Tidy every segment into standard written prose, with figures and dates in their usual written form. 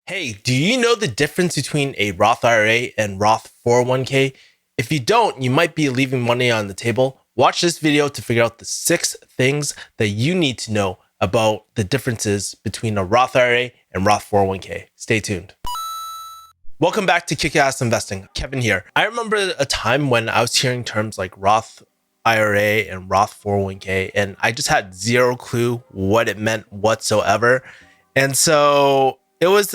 Hey, do you know the difference between a Roth IRA and Roth 401k? If you don't, you might be leaving money on the table. Watch this video to figure out the 6 things that you need to know about the differences between a Roth IRA and Roth 401k. Stay tuned. Welcome back to Kickass Investing. Kevin here. I remember a time when I was hearing terms like Roth IRA and Roth 401k, and I just had zero clue what it meant whatsoever. And so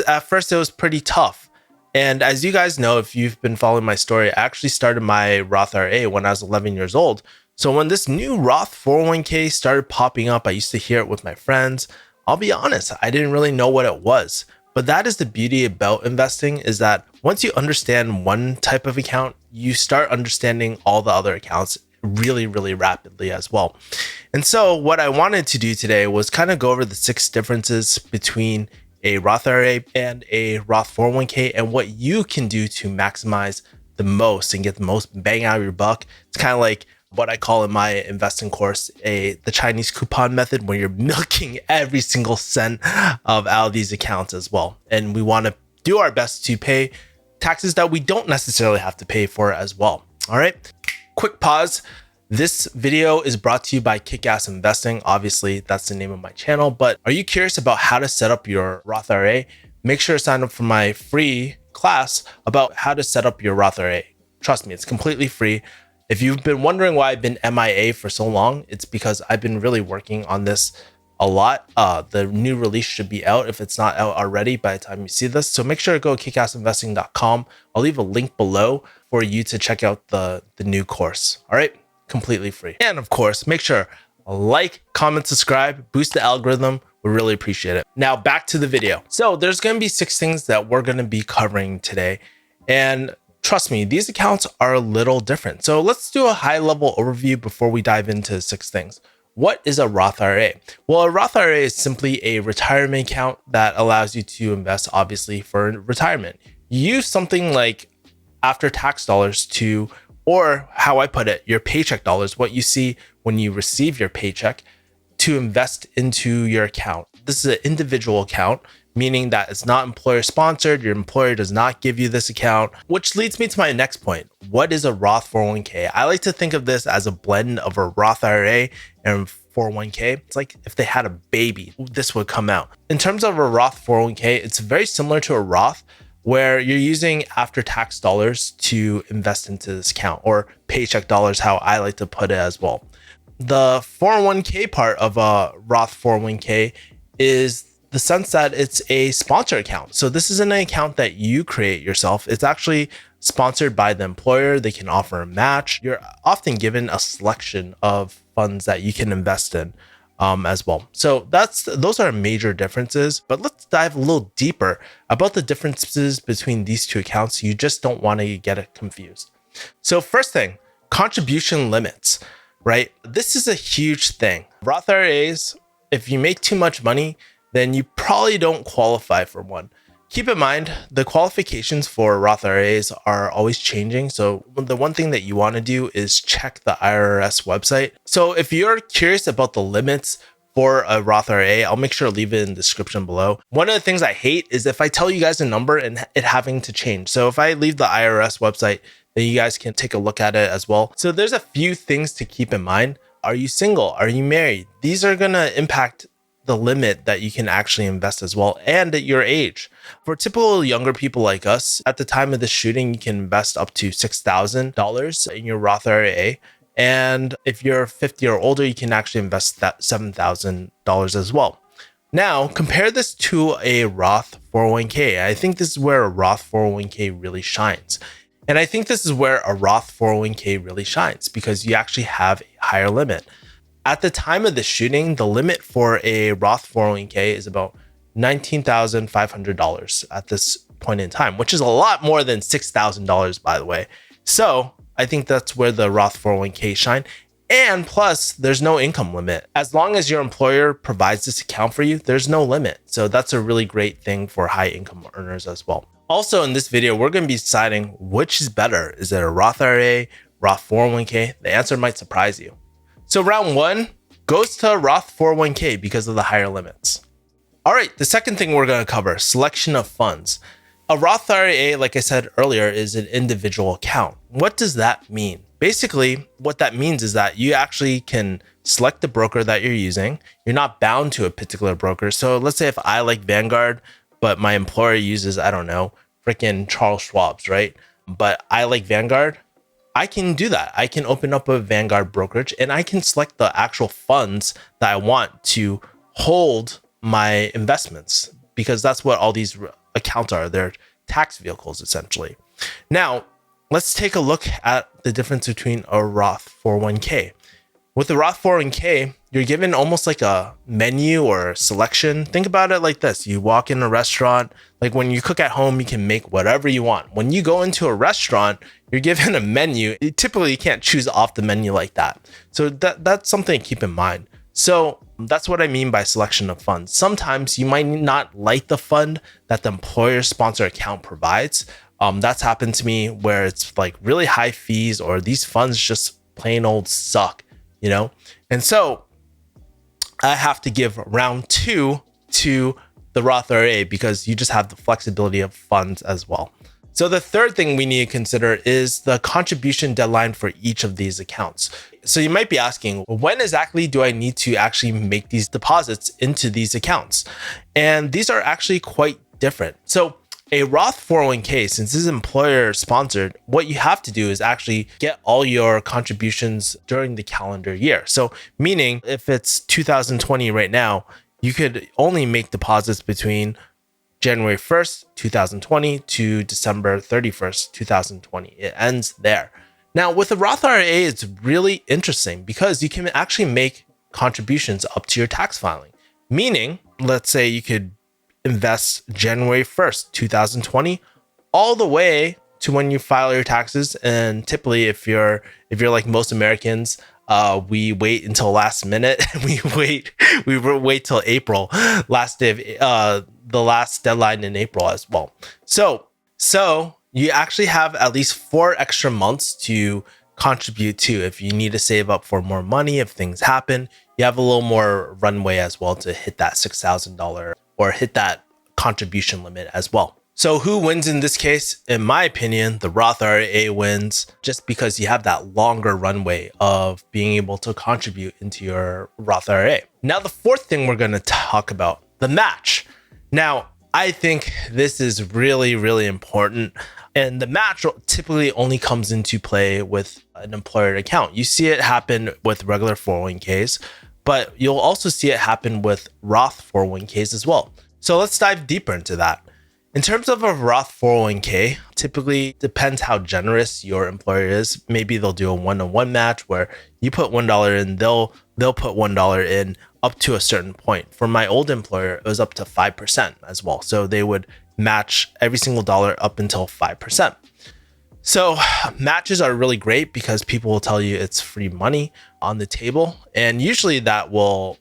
at first it was pretty tough. And as you guys know, if you've been following my story, I actually started my Roth IRA when I was 11 years old. So when this new Roth 401k started popping up, I used to hear it with my friends. I'll be honest, I didn't really know what it was. But that is the beauty about investing, is that once you understand one type of account, you start understanding all the other accounts really, really rapidly as well. And so what I wanted to do today was kind of go over the 6 differences between a Roth IRA and a Roth 401k and what you can do to maximize the most and get the most bang out of your buck. It's kind of like what I call in my investing course, the Chinese coupon method, where you're milking every single cent out of these accounts as well. And we want to do our best to pay taxes that we don't necessarily have to pay for as well. All right, quick pause. This video is brought to you by Kickass Investing. Obviously, that's the name of my channel. But are you curious about how to set up your Roth IRA? Make sure to sign up for my free class about how to set up your Roth IRA. Trust me, it's completely free. If you've been wondering why I've been MIA for so long, it's because I've been really working on this a lot. The new release should be out if it's not out already by the time you see this. So make sure to go to kickassinvesting.com. I'll leave a link below for you to check out the new course. All right. Completely free. And of course, make sure like, comment, subscribe, boost the algorithm. We really appreciate it. Now back to the video. So there's going to be 6 things that we're going to be covering today. And trust me, these accounts are a little different. So let's do a high level overview before we dive into 6 things. What is a Roth IRA? Well, a Roth IRA is simply a retirement account that allows you to invest, obviously, for retirement. You use something like after tax dollars to, or how I put it, your paycheck dollars, what you see when you receive your paycheck, to invest into your account. This is an individual account, meaning that it's not employer sponsored. Your employer does not give you this account, which leads me to my next point. What is a Roth 401k? I like to think of this as a blend of a Roth IRA and 401k. It's like if they had a baby, this would come out. In terms of a Roth 401k, it's very similar to a Roth, where you're using after-tax dollars to invest into this account, or paycheck dollars, how I like to put it as well. The 401k part of a Roth 401k is the sense that it's a sponsor account. So this isn't an account that you create yourself. It's actually sponsored by the employer. They can offer a match. You're often given a selection of funds that you can invest in as well. So those are major differences, but let's dive a little deeper about the differences between these 2 accounts. You just don't want to get it confused. So first thing, contribution limits, right? This is a huge thing. Roth IRAs, if you make too much money, then you probably don't qualify for one. Keep in mind, the qualifications for Roth IRAs are always changing. So the one thing that you want to do is check the IRS website. So if you're curious about the limits for a Roth IRA, I'll make sure to leave it in the description below. One of the things I hate is if I tell you guys a number and it having to change. So if I leave the IRS website, then you guys can take a look at it as well. So there's a few things to keep in mind. Are you single? Are you married? These are going to impact the limit that you can actually invest as well, and at your age. For typical younger people like us, at the time of the shooting, you can invest up to $6,000 in your Roth IRA. And if you're 50 or older, you can actually invest that $7,000 as well. Now, compare this to a Roth 401k. I think this is where a Roth 401k really shines. And I think this is where a Roth 401k really shines, because you actually have a higher limit. At the time of the shooting, the limit for a Roth 401k is about $19,500 at this point in time, which is a lot more than $6,000, by the way. So I think that's where the Roth 401k shine. And plus, there's no income limit. As long as your employer provides this account for you, there's no limit. So that's a really great thing for high income earners as well. Also, in this video, we're going to be deciding which is better. Is it a Roth IRA, Roth 401k? The answer might surprise you. So round 1 goes to Roth 401k because of the higher limits. All right, the second thing we're going to cover, selection of funds. A Roth IRA, like I said earlier, is an individual account. What does that mean? Basically, what that means is that you actually can select the broker that you're using. You're not bound to a particular broker. So let's say if I like Vanguard, but my employer uses, I don't know, freaking Charles Schwab's, right? But I like Vanguard, I can do that. I can open up a Vanguard brokerage and I can select the actual funds that I want to hold my investments, because that's what all these accounts are. They're tax vehicles, essentially. Now, let's take a look at the difference between a Roth 401k. With the Roth 401k, you're given almost like a menu or a selection. Think about it like this. You walk in a restaurant, like when you cook at home, you can make whatever you want. When you go into a restaurant, you're given a menu. Typically, you can't choose off the menu like that. So that's something to keep in mind. So that's what I mean by selection of funds. Sometimes you might not like the fund that the employer sponsor account provides. That's happened to me where it's like really high fees, or these funds just plain old suck, you know? And so I have to give round 2 to the Roth IRA because you just have the flexibility of funds as well. So the third thing we need to consider is the contribution deadline for each of these accounts. So you might be asking, when exactly do I need to actually make these deposits into these accounts? And these are actually quite different. So a Roth 401k, since this is employer sponsored, what you have to do is actually get all your contributions during the calendar year. So meaning if it's 2020 right now, you could only make deposits between January 1st, 2020 to December 31st, 2020. It ends there. Now, with the Roth IRA, it's really interesting because you can actually make contributions up to your tax filing. Meaning, let's say you could invest January 1st, 2020, all the way to when you file your taxes. And typically, if you're like most Americans, we wait until last minute. we wait till April, last day of, the last deadline in April as well. So you actually have at least 4 extra months to contribute to. If you need to save up for more money, if things happen, you have a little more runway as well to hit that $6,000 or hit that contribution limit as well. So who wins in this case? In my opinion, the Roth IRA wins just because you have that longer runway of being able to contribute into your Roth IRA. Now, the fourth thing we're going to talk about, the match. Now, I think this is really, really important. And the match typically only comes into play with an employer account. You see it happen with regular 401ks, but you'll also see it happen with Roth 401ks as well. So let's dive deeper into that. In terms of a Roth 401k, typically depends how generous your employer is. Maybe they'll do a 1-to-1 match where you put $1 in, they'll put $1 in up to a certain point. For my old employer, it was up to 5% as well. So they would match every single dollar up until 5%. So matches are really great because people will tell you it's free money on the table. And usually that will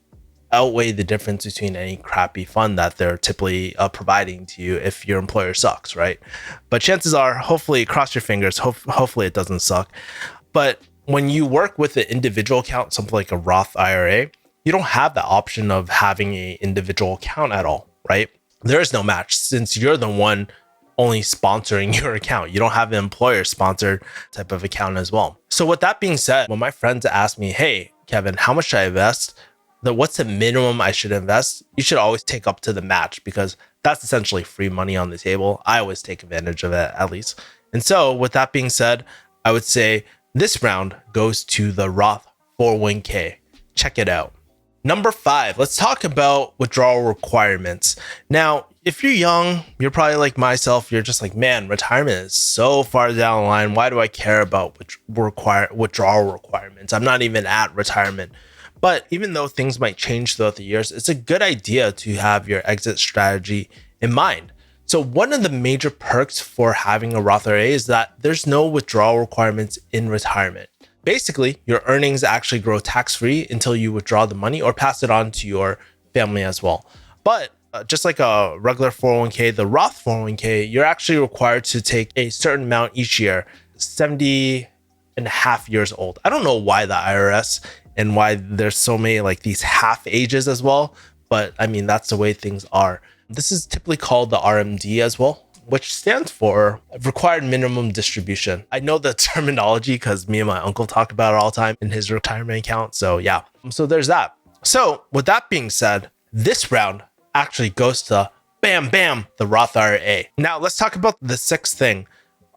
outweigh the difference between any crappy fund that they're typically providing to you if your employer sucks, right? But chances are, hopefully, cross your fingers, hopefully it doesn't suck. But when you work with an individual account, something like a Roth IRA, you don't have the option of having an individual account at all, right? There is no match since you're the one only sponsoring your account. You don't have an employer sponsored type of account as well. So with that being said, when my friends ask me, hey, Kevin, how much should I invest? What's the minimum I should invest? You should always take up to the match because that's essentially free money on the table. I always take advantage of it at least. And so with that being said, I would say this round goes to the Roth 401k. Check it out. Number 5, let's talk about withdrawal requirements. Now, if you're young, you're probably like myself, you're just like, man, retirement is so far down the line. Why do I care about withdrawal requirements? I'm not even at retirement. But even though things might change throughout the years, it's a good idea to have your exit strategy in mind. So one of the major perks for having a Roth IRA is that there's no withdrawal requirements in retirement. Basically, your earnings actually grow tax-free until you withdraw the money or pass it on to your family as well. But just like a regular 401k, the Roth 401k, you're actually required to take a certain amount each year, 70 and a half years old. I don't know why the IRS and why there's so many like these half ages as well. but I mean, that's the way things are. This is typically called the RMD as well, which stands for required minimum distribution. I know the terminology because me and my uncle talk about it all the time in his retirement account. So yeah, so there's that. So with that being said, this round actually goes to bam, the Roth IRA. Now let's talk about the sixth thing.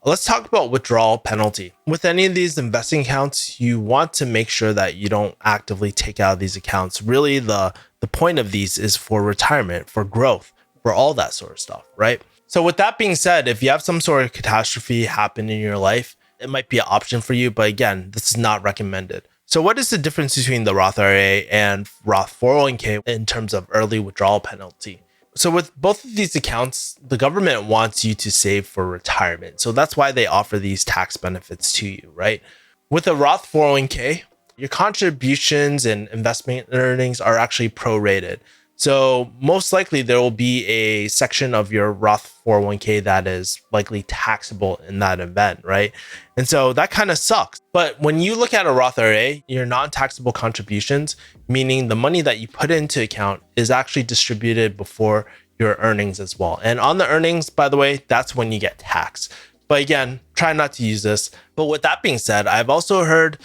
Let's talk about withdrawal penalty. With any of these investing accounts, you want to make sure that you don't actively take out of these accounts. Really, the point of these is for retirement, for growth, for all that sort of stuff, right? So with that being said, if you have some sort of catastrophe happen in your life, it might be an option for you. But again, this is not recommended. So what is the difference between the Roth IRA and Roth 401k in terms of early withdrawal penalty? So with both of these accounts, the government wants you to save for retirement. So that's why they offer these tax benefits to you, right? With a Roth 401k, your contributions and investment earnings are actually prorated. So most likely there will be a section of your Roth 401k that is likely taxable in that event, right? And so that kind of sucks. But when you look at a Roth IRA, your non-taxable contributions, meaning the money that you put into account, is actually distributed before your earnings as well. And on the earnings, by the way, that's when you get taxed. But again, try not to use this. But with that being said, I've also heard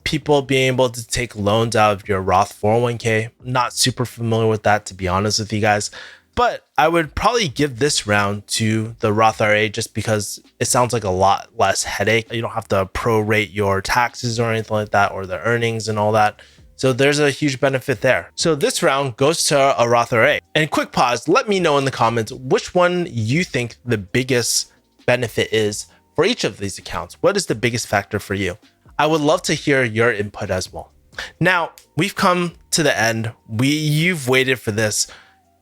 people being able to take loans out of your Roth 401k. Not super familiar with that, to be honest with you guys. But I would probably give this round to the Roth IRA just because it sounds like a lot less headache. You don't have to prorate your taxes or anything like that, or the earnings and all that. So there's a huge benefit there. So this round goes to a Roth IRA. And quick pause, let me know in the comments which one you think the biggest benefit is for each of these accounts. What is the biggest factor for you? I would love to hear your input as well. Now, we've come to the end. You've waited for this.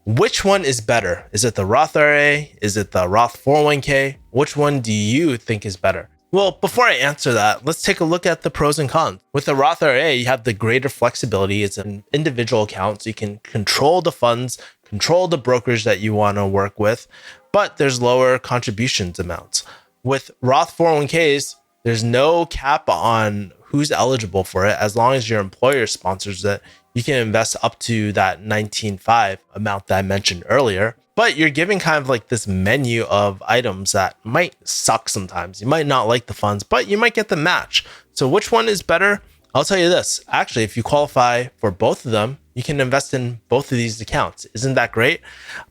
Which one is better? Is it the Roth IRA? Is it the Roth 401k? Which one do you think is better? Well, before I answer that, let's take a look at the pros and cons. With the Roth IRA, you have the greater flexibility. It's an individual account, so you can control the funds, control the brokerage that you want to work with, but there's lower contributions amounts. With Roth 401ks, there's no cap on who's eligible for it. As long as your employer sponsors it, you can invest up to that 19.5 amount that I mentioned earlier. But you're giving kind of like this menu of items that might suck sometimes. You might not like the funds, but you might get the match. So which one is better? I'll tell you this. Actually, if you qualify for both of them, you can invest in both of these accounts. Isn't that great?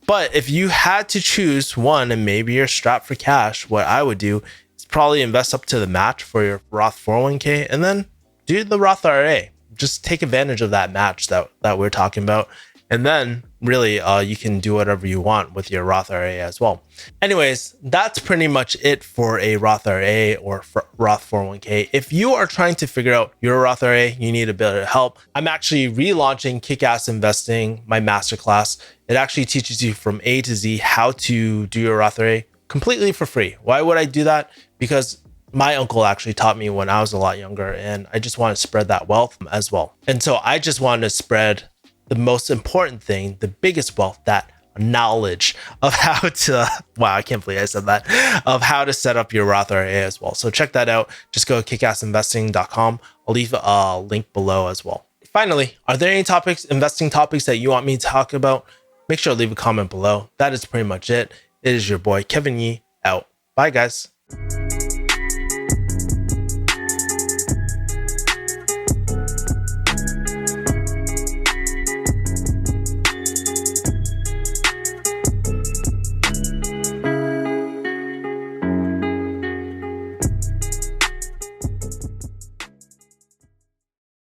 But if you had to choose one and maybe you're strapped for cash, what I would do probably invest up to the match for your Roth 401k and then do the Roth IRA. Just take advantage of that match that we're talking about. And then really you can do whatever you want with your Roth IRA as well. Anyways, that's pretty much it for a Roth IRA or Roth 401k. If you are trying to figure out your Roth IRA, you need a bit of help. I'm actually relaunching Kickass Investing, my masterclass. It actually teaches you from A to Z how to do your Roth IRA completely for free. Why would I do that? Because my uncle actually taught me when I was a lot younger, and I just want to spread that wealth as well. And so I just want to spread the most important thing, the biggest wealth, that knowledge of how to, wow, I can't believe I said that, of how to set up your Roth IRA as well. So check that out. Just go to kickassinvesting.com. I'll leave a link below as well. Finally, are there any investing topics that you want me to talk about? Make sure to leave a comment below. That is pretty much it. It is your boy, Kevin Yee, out. Bye, guys.